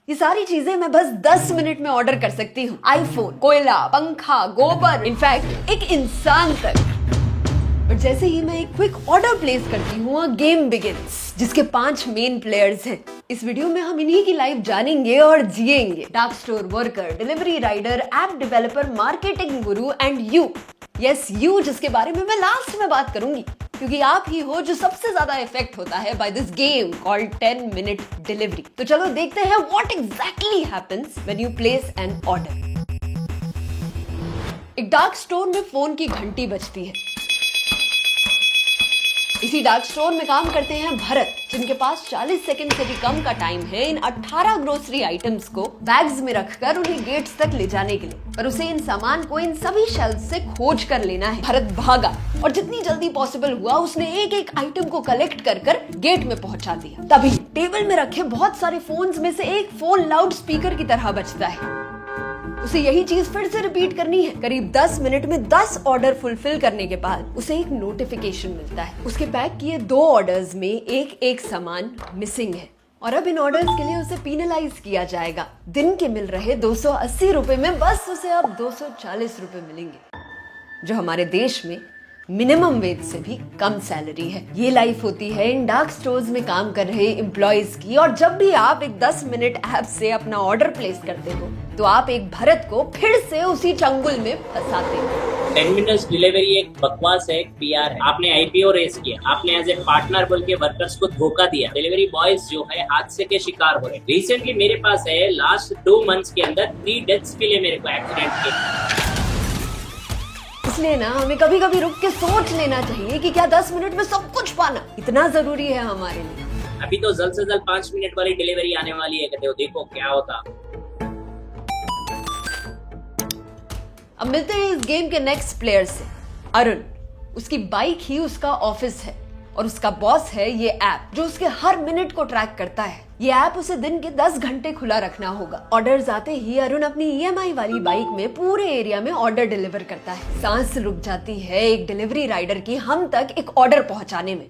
ये सारी चीजें मैं बस 10 मिनट में ऑर्डर कर सकती हूँ। आईफोन, कोयला, पंखा, गोबर, इनफैक्ट एक इंसान तक। और जैसे ही मैं एक क्विक ऑर्डर प्लेस करती हूँ, गेम बिगिंस, जिसके 5 मेन प्लेयर्स हैं। इस वीडियो में हम इन्हीं की लाइफ जानेंगे और जिएंगे। Dark store worker, delivery rider, app developer, marketing guru and you, yes you, जिसके बारे में मैं लास्ट में बात करूंगी, क्योंकि आप ही हो जो सबसे ज्यादा इफेक्ट होता है by this game called 10 minute delivery. तो चलो देखते हैं what exactly happens when you place an order. एक डार्क स्टोर में फोन की घंटी बजती है। इसी डार्क स्टोर में काम करते हैं भरत, जिनके पास 40 सेकंड से भी कम का टाइम है इन 18 ग्रोसरी आइटम्स को बैग्स में रखकर उन्हें गेट्स तक ले जाने के लिए। पर उसे इन सामान को इन सभी शेल्फ से खोज कर लेना है। भरत भागा और जितनी जल्दी पॉसिबल हुआ उसने एक एक आइटम को कलेक्ट कर कर गेट में पहुंचा दिया। तभी टेबल में रखे बहुत सारे फोन्स में से एक फोन लाउड स्पीकर की तरह बजता है। उसे यही चीज फिर से रिपीट करनी है। करीब 10 मिनट में 10 ऑर्डर फुलफिल करने के बाद उसे एक नोटिफिकेशन मिलता है। उसके पैक किए 2 ऑर्डर्स में एक सामान मिसिंग है और अब इन ऑर्डर्स के लिए उसे पीनलाइज किया जाएगा। दिन के मिल रहे 280 रुपए में बस उसे अब 240 रुपए मिलेंगे, जो हमारे देश में मिनिमम वेज से भी कम सैलरी है। ये लाइफ होती है इन डार्क स्टोर्स में काम कर रहे एम्प्लॉइज की। और जब भी आप एक 10 मिनट ऐप से अपना ऑर्डर प्लेस करते हो तो आप एक भरत को फिर से उसी चंगुल में फंसाते हो। 10 मिनट्स डिलीवरी एक बकवास है, एक पीआर है। आपने आईपीओ रेस किया, आपने एज ए पार्टनर बोल के वर्कर्स को धोखा दिया। डिलीवरी बॉयज जो है हादसे के शिकार हो रहे। रिसेंटली मेरे पास है लास्ट 2 मंथ्स के अंदर 3 डेथ्स मिले मेरे को एक्सीडेंट के। इसलिए ना हमें कभी कभी रुक के सोच लेना चाहिए कि क्या 10 मिनट में सब कुछ पाना इतना जरूरी है हमारे लिए। अभी तो जल्द से जल्द 5 मिनट वाली डिलीवरी आने वाली है, कहते हो देखो क्या होता। अब मिलते हैं इस गेम के नेक्स्ट प्लेयर से, अरुण। उसकी बाइक ही उसका ऑफिस है और उसका बॉस है ये ऐप, जो उसके हर मिनट को ट्रैक करता है। ये ऐप उसे दिन के 10 घंटे खुला रखना होगा। ऑर्डर्स आते ही अरुण अपनी ईएमआई वाली बाइक में पूरे एरिया में ऑर्डर डिलीवर करता है। सांस रुक जाती है एक डिलीवरी राइडर की हम तक एक ऑर्डर पहुंचाने में।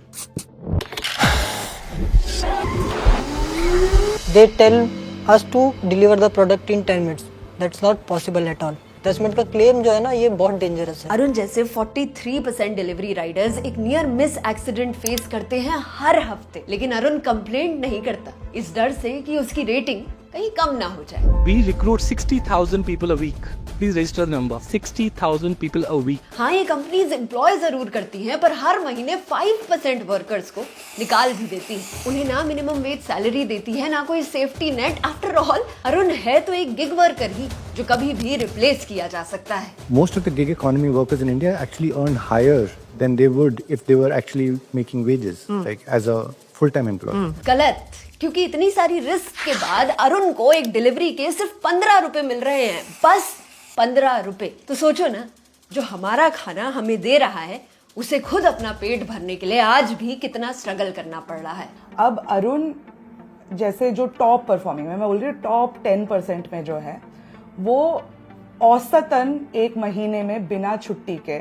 They tell us to deliver the product in 10 minutes. That's not possible at all. 10 minute का क्लेम जो है ना, ये बहुत डेंजरस है। अरुण जैसे 43% डिलीवरी राइडर्स एक नियर मिस एक्सीडेंट फेस करते हैं हर हफ्ते, लेकिन अरुण कंप्लेंट नहीं करता, इस डर से कि उसकी रेटिंग कहीं कम ना हो जाए। We recruit 60,000 people a week. Please register the number. 60,000 people a week. हाँ, ये कंपनीज एम्प्लॉय जरूर करती हैं, पर हर महीने 5% वर्कर्स को निकाल भी देती है। उन्हें ना मिनिमम वेज सैलरी देती है, ना कोई safety net. After all Arun है तो एक गिग वर्कर ही, जो कभी भी रिप्लेस किया जा सकता है। Most of the gig economy workers in India actually earn higher than they would if they were actually making wages, like as a full-time employee. गलत, क्योंकि इतनी सारी रिस्क के बाद अरुण को एक डिलीवरी के सिर्फ 15 रुपए मिल रहे हैं, बस 15 रुपए। तो सोचो ना, जो हमारा खाना हमें दे रहा है उसे खुद अपना पेट भरने के लिए आज भी कितना स्ट्रगल करना पड़ रहा है। अब अरुण जैसे जो टॉप परफॉर्मिंग में, मैं बोल रही हूँ टॉप 10% में जो है, वो औसतन एक महीने में बिना छुट्टी के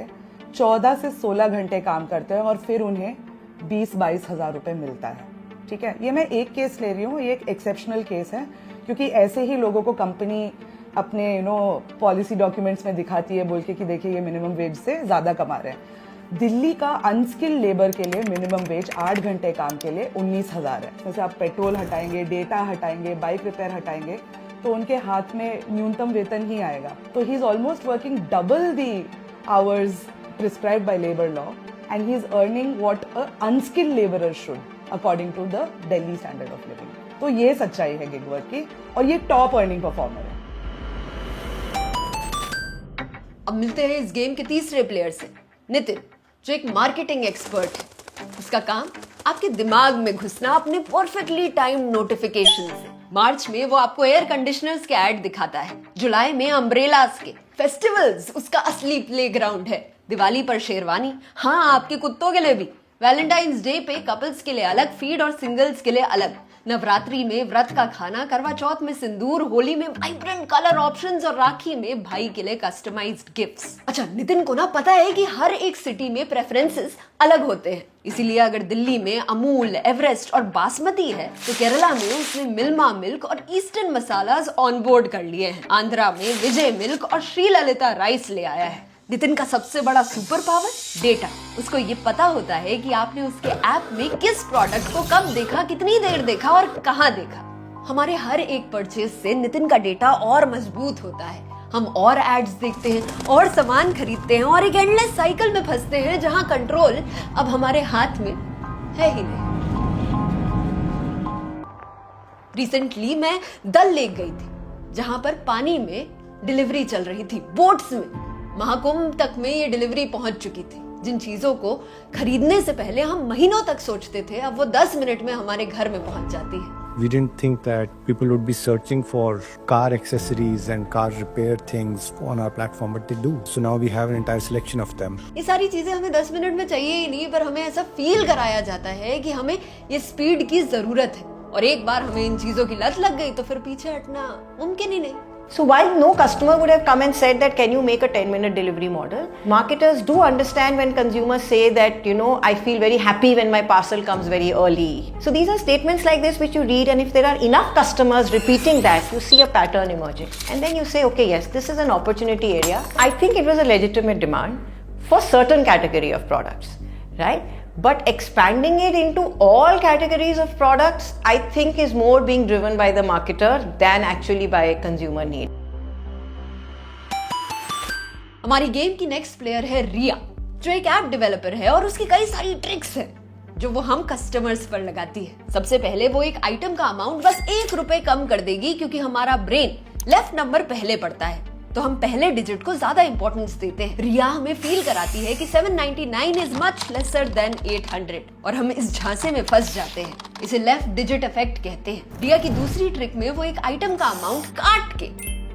14 से 16 घंटे काम करते हैं और फिर उन्हें 20-22 हजार रुपए मिलता है। ठीक है, ये मैं एक केस ले रही हूँ, ये एक एक्सेप्शनल केस है, क्योंकि ऐसे ही लोगों को कंपनी अपने पॉलिसी डॉक्यूमेंट्स में दिखाती है बोल के कि देखिए ये मिनिमम वेज से ज्यादा कमा रहे हैं। दिल्ली का अनस्किल्ड लेबर के लिए मिनिमम वेज 8 घंटे काम के लिए 19,000 है। जैसे आप पेट्रोल हटाएंगे, डेटा हटाएंगे, बाइक रिपेयर हटाएंगे, तो उनके हाथ में न्यूनतम वेतन ही आएगा। तो he is almost working double the hours prescribed by labour law and he is earning what a unskilled labourer should according to the Delhi standard of living. तो ये सच्चाई है गिग वर्क की, और ये टॉप अर्निंग परफॉर्मर है। अब मिलते हैं इस गेम के तीसरे प्लेयर से, नितिन, जो एक मार्केटिंग एक्सपर्ट है। उसका काम आपके दिमाग में घुसना अपने परफेक्टली टाइम नोटिफिकेशन से। मार्च में वो आपको एयर कंडीशनर्स के ऐड दिखाता है, जुलाई में अम्ब्रेलास के, फेस्टिवल्स उसका असली प्लेग्राउंड है, दिवाली पर शेरवानी, हाँ आपके कुत्तों के लिए भी, वैलेंटाइंस डे पे कपल्स के लिए अलग फीड और सिंगल्स के लिए अलग, नवरात्रि में व्रत का खाना, करवा चौथ में सिंदूर, होली में वाइब्रेंट कलर ऑप्शंस और राखी में भाई के लिए कस्टमाइज्ड गिफ्ट्स। अच्छा, नितिन को ना पता है कि हर एक सिटी में प्रेफरेंसेस अलग होते हैं, इसीलिए अगर दिल्ली में अमूल, एवरेस्ट और बासमती है तो केरला में उसने मिल्मा मिल्क और ईस्टर्न मसालास ऑन बोर्ड कर लिए हैं। आंध्रा में विजय मिल्क और श्री ललिता राइस ले आया है। नितिन का सबसे बड़ा सुपर पावर डेटा। उसको ये पता होता है कि आपने उसके ऐप में किस प्रोडक्ट को कब देखा, कितनी देर देखा और कहां देखा। हमारे हर एक परचेज से नितिन का डेटा और मजबूत होता है। हम और एड्स देखते हैं और सामान खरीदते हैं और एक एंडलेस साइकिल में फंसते हैं जहां कंट्रोल अब हमारे हाथ में है ही नहीं। रिसेंटली मैं डल लेक गई थी, जहां पर पानी में डिलीवरी चल रही थी, बोट्स में। महाकुंभ तक में ये डिलीवरी पहुंच चुकी थी। जिन चीजों को खरीदने से पहले हम महीनों तक सोचते थे, अब वो 10 मिनट में हमारे घर में पहुंच जाती है। We didn't think that people would be searching for car accessories and car repair things on our platform, but they do. So now we have an entire selection of them. ये सारी चीजें हमें 10 मिनट में चाहिए ही नहीं, पर हमें ऐसा फील कराया जाता है कि हमें ये स्पीड की जरूरत है, और एक बार हमें इन चीजों की लत लग गई तो फिर पीछे हटना मुमकिन ही नहीं। So while no customer would have come and said that can you make a 10-minute delivery model, marketers do understand when consumers say that, I feel very happy when my parcel comes very early. So these are statements like this which you read, and if there are enough customers repeating that, you see a pattern emerging. And then you say, okay, yes, this is an opportunity area. I think it was a legitimate demand for certain category of products, right? But expanding it into all categories of products, I think is more being driven by the marketer than actually by consumer need. हमारी game की next player है रिया, जो एक app developer है और उसकी कई सारी ट्रिक्स है जो वो हम कस्टमर्स पर लगाती है। सबसे पहले वो एक आइटम का अमाउंट बस 1 रुपए कम कर देगी, क्योंकि हमारा ब्रेन लेफ्ट नंबर पहले पड़ता है, तो हम पहले डिजिट को ज्यादा इंपॉर्टेंस देते हैं। रिया हमें फील कराती है कि 799 इज मच लेसर देन 800, और हम इस झांसे में फंस जाते हैं। इसे लेफ्ट डिजिट इफेक्ट कहते हैं। रिया की दूसरी ट्रिक में वो एक आइटम का अमाउंट काट के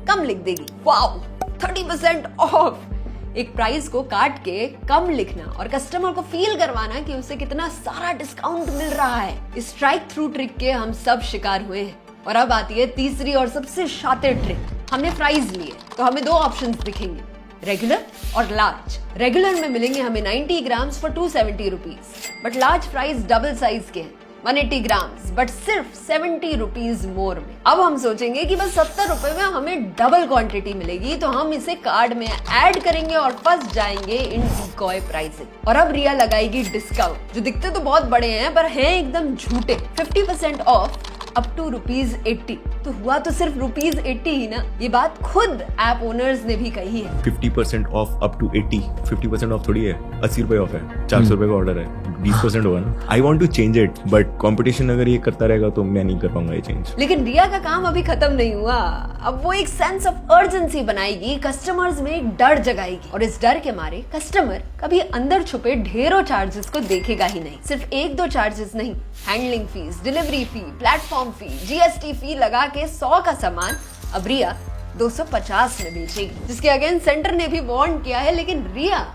कम लिख देगी। Wow, 30% of. एक प्राइस को काट के कम लिखना और कस्टमर को फील करवाना कि उसे कितना सारा डिस्काउंट मिल रहा है। इस स्ट्राइक थ्रू ट्रिक के हम सब शिकार हुए हैं। और अब आती है तीसरी और सबसे शातिर ट्रिक। हमने फ्राइज लिए तो हमें 2 ऑप्शंस दिखेंगे, रेगुलर और लार्ज। रेगुलर में मिलेंगे हमें 90 grams for 270 rupees, but large fries double size के हैं, 180 ग्राम्स, बट सिर्फ 70 रुपीज मोर में। अब हम सोचेंगे कि बस 70 रुपए में हमें डबल क्वांटिटी मिलेगी, तो हम इसे कार्ड में ऐड करेंगे और फंस जाएंगे इन डिकॉय प्राइसिंग। और अब रिया लगाएगी डिस्काउंट, जो दिखते तो बहुत बड़े हैं पर हैं एकदम झूठे। 50% ऑफ अप टू ₹80। तो हुआ तो सिर्फ ₹80 ही ना। ये बात खुद ऐप ओनर्स ने भी कही है। 50% ऑफ अप टू 80। 50% ऑफ थोड़ी है, 80 रुपए ऑफ है, 400 रुपए का ऑर्डर है, 20% होगा ना। I want to change it, but competition अगर ये करता रहेगा तो मैं नहीं कर पाऊंगा ये चेंज। लेकिन रिया का काम अभी खत्म नहीं हुआ। अब वो एक सेंस ऑफ अर्जेंसी बनाएगी, कस्टमर्स में एक डर जगाएगी, और इस डर के मारे कस्टमर कभी अंदर छुपे ढेरों चार्जेस को देखेगा ही नहीं। सिर्फ 1-2 चार्जेस नहीं, हैंडलिंग फीस, डिलीवरी फी, प्लेटफॉर्म फी, GST फी लगा के 100 का सामान अब रिया 250 में बेचेगी, जिसके अगेंस्ट सेंटर ने भी वार्न किया है। लेकिन रिया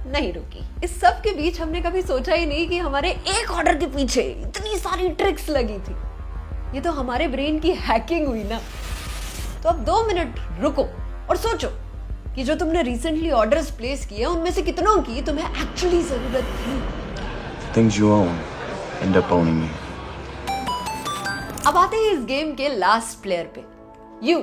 नहीं रुकी। इस सब के बीच हमने कभी सोचा ही नहीं कि हमारे एक ऑर्डर के पीछे इतनी सारी ट्रिक्स लगी थी। ये तो हमारे ब्रेन की हैकिंग हुई ना। तो अब 2 मिनट रुको और सोचो कि जो तुमने रिसेंटली ऑर्डर्स प्लेस किए उनमें से कितनों की तुम्हें एक्चुअली जरूरत थी। Things you own end up owning you. अब आते हैं इस गेम के लास्ट प्लेयर पे, यू।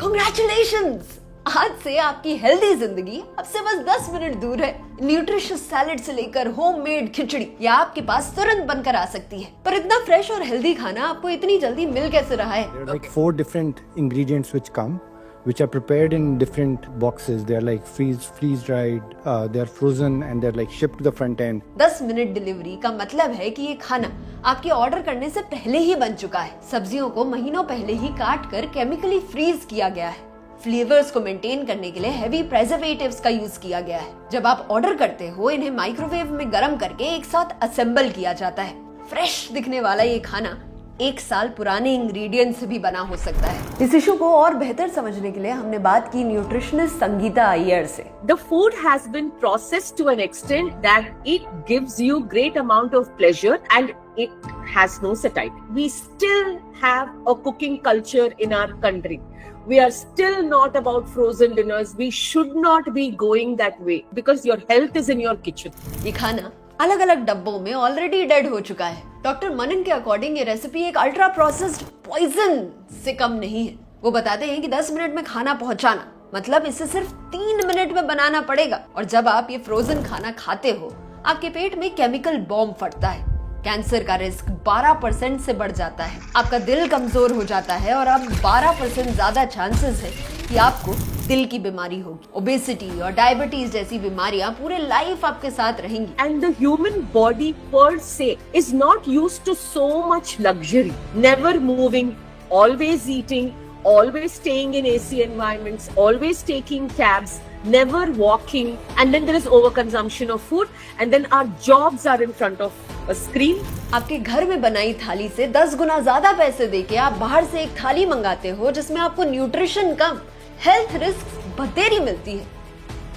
कांग्रेचुलेशंस! आज से आपकी हेल्दी जिंदगी अब से बस 10 मिनट दूर है। न्यूट्रिशियस सैलेड से लेकर होममेड खिचड़ी या आपके पास तुरंत बनकर आ सकती है। पर इतना फ्रेश और हेल्दी खाना आपको इतनी जल्दी मिल कैसे रहा है? There are like 4 different ingredients which come, which are prepared in different boxes. They are like freeze dried, they are frozen, and they're like shipped to the front end. 10 minute delivery का मतलब है कि ये खाना आपके order करने से पहले ही बन चुका है। सब्जियों को महीनों पहले ही काट कर केमिकली फ्रीज किया गया है। फ्लेवर्स को मेंटेन करने के लिए हेवी प्रेजर्वेटिव्स का यूज किया गया है। जब आप ऑर्डर करते हो, इन्हें माइक्रोवेव में गर्म करके एक साथ असेंबल किया जाता है। फ्रेश दिखने वाला ये खाना 1 साल पुराने इंग्रेडिएंट से भी बना हो सकता है। इस इशू को और बेहतर समझने के लिए हमने बात की न्यूट्रिशनिस्ट संगीता अय्यर से। The food has been processed to an extent that it gives you great amount of pleasure and it has no satiety. We still have a cooking culture in our country. We are still not about frozen dinners. We should not be going that way because your health is in your kitchen. ये खाना अलग अलग डब्बों में already dead हो चुका है। Doctor मनन के अकॉर्डिंग ये रेसिपी एक अल्ट्रा प्रोसेस्ड पॉइजन से कम नहीं है। वो बताते हैं कि 10 मिनट में खाना पहुंचाना मतलब इसे सिर्फ 3 मिनट में बनाना पड़ेगा। और जब आप ये फ्रोजन खाना खाते हो आपके पेट में केमिकल बॉम्ब फटता है, कैंसर का रिस्क 12% से बढ़ जाता है, आपका दिल कमजोर हो जाता है और अब 12% ज्यादा चांसेस है कि आपको दिल की बीमारी होगी। ओबेसिटी और डायबिटीज जैसी बीमारियां पूरे लाइफ आपके साथ रहेंगी। And the human body per se is not used to so much luxury. Never moving, always eating, always staying in AC environments, always taking cabs, never walking, and then there is overconsumption of food, and then our jobs are in front of a screen. आपके घर में बनाई थाली से 10 गुना ज्यादा पैसे देके आप बाहर से एक थाली मंगाते हो जिसमें आपको न्यूट्रिशन कम, हेल्थ रिस्क बतेरी मिलती है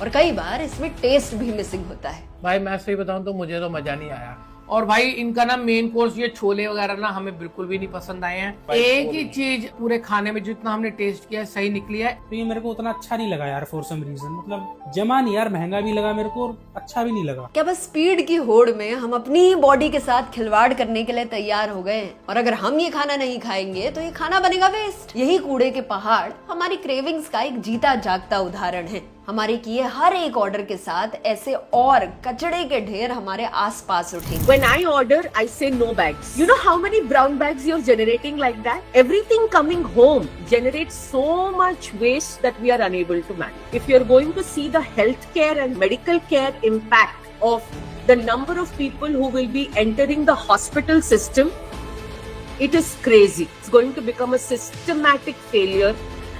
और कई बार इसमें टेस्ट भी मिसिंग होता है। भाई मैं सही बताऊं तो मुझे तो मजा नहीं आया। और भाई इनका ना मेन कोर्स ये छोले वगैरह ना हमें बिल्कुल भी नहीं पसंद आए हैं। एक ही चीज पूरे खाने में जितना हमने टेस्ट किया सही निकली है। तो ये मेरे को उतना अच्छा नहीं लगा यार फॉर सम रीजन, मतलब जमा नहीं यार, महंगा भी लगा मेरे को और अच्छा भी नहीं लगा। क्या बस स्पीड की होड़ में हम अपनी बॉडी के साथ खिलवाड़ करने के लिए तैयार हो गए हैं और अगर हम ये खाना नहीं खाएंगे तो ये खाना बनेगा वेस्ट। यही कूड़े के पहाड़ हमारी क्रेविंग्स का एक जीता जागता उदाहरण है। हमारे किए हर एक ऑर्डर के साथ ऐसे और कचड़े के ढेर हमारे आसपास उठेंगे। When I order, I say no bags. You know how many brown bags you're generating like that? Everything coming home generates so much waste that we are unable to manage. If you're going to see the healthcare and medical care impact of the number of people who will be entering the hospital system, it is crazy. It's going to become a systematic failure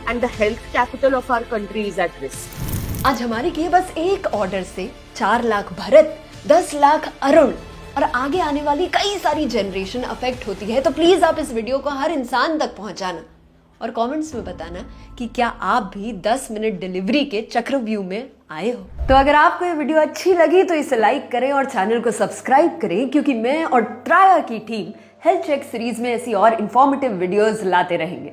and the health capital of our country is at risk. आज हमारे किए बस एक order से 4 लाख भरत, 10 लाख अरुण और आगे आने वाली कई सारी जनरेशन अफेक्ट होती है। तो प्लीज आप इस वीडियो को हर इंसान तक पहुंचाना और कमेंट्स में बताना कि क्या आप भी 10 मिनट डिलीवरी के चक्रव्यूह में आए हो। तो अगर आपको ये वीडियो अच्छी लगी तो इसे लाइक करें और चैनल को सब्सक्राइब करें क्योंकि मैं और ट्राया की टीम हेल्थ चेक सीरीज में ऐसी और इंफॉर्मेटिव वीडियोस लाते रहेंगे।